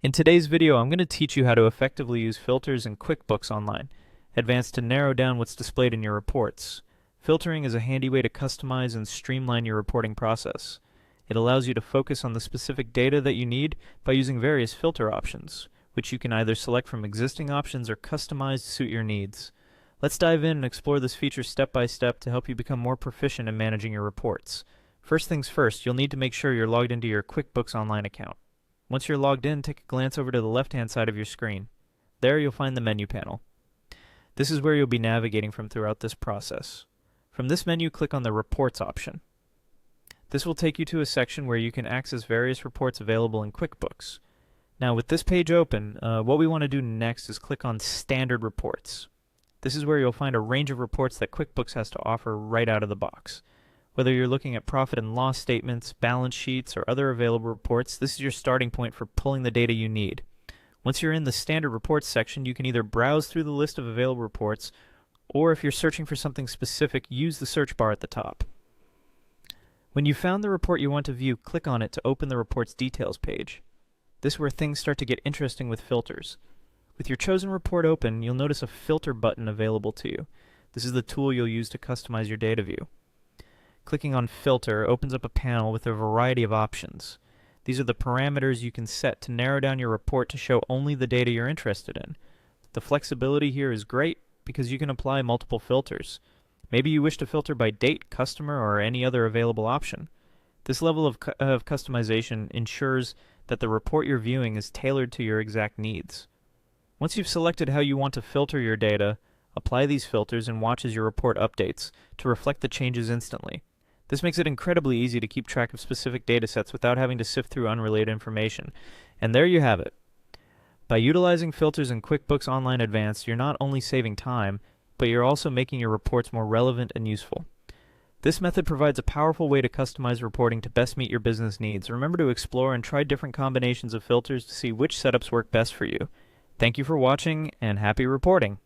In today's video, I'm going to teach you how to effectively use filters in QuickBooks Online, advanced to narrow down what's displayed in your reports. Filtering is a handy way to customize and streamline your reporting process. It allows you to focus on the specific data that you need by using various filter options, which you can either select from existing options or customize to suit your needs. Let's dive in and explore this feature step by step to help you become more proficient in managing your reports. First things first, you'll need to make sure you're logged into your QuickBooks Online account. Once you're logged in, take a glance over to the left-hand side of your screen. There you'll find the menu panel. This is where you'll be navigating from throughout this process. From this menu, click on the Reports option. This will take you to a section where you can access various reports available in QuickBooks. Now with this page open, what we want to do next is click on Standard Reports. This is where you'll find a range of reports that QuickBooks has to offer right out of the box. Whether you're looking at profit and loss statements, balance sheets, or other available reports, this is your starting point for pulling the data you need. Once you're in the Standard Reports section, you can either browse through the list of available reports, or if you're searching for something specific, use the search bar at the top. When you've found the report you want to view, click on it to open the report's details page. This is where things start to get interesting with filters. With your chosen report open, you'll notice a filter button available to you. This is the tool you'll use to customize your data view. Clicking on Filter opens up a panel with a variety of options. These are the parameters you can set to narrow down your report to show only the data you're interested in. The flexibility here is great because you can apply multiple filters. Maybe you wish to filter by date, customer, or any other available option. This level of customization ensures that the report you're viewing is tailored to your exact needs. Once you've selected how you want to filter your data, apply these filters and watch as your report updates to reflect the changes instantly. This makes it incredibly easy to keep track of specific datasets without having to sift through unrelated information. And there you have it. By utilizing filters in QuickBooks Online Advanced, you're not only saving time, but you're also making your reports more relevant and useful. This method provides a powerful way to customize reporting to best meet your business needs. Remember to explore and try different combinations of filters to see which setups work best for you. Thank you for watching, and happy reporting!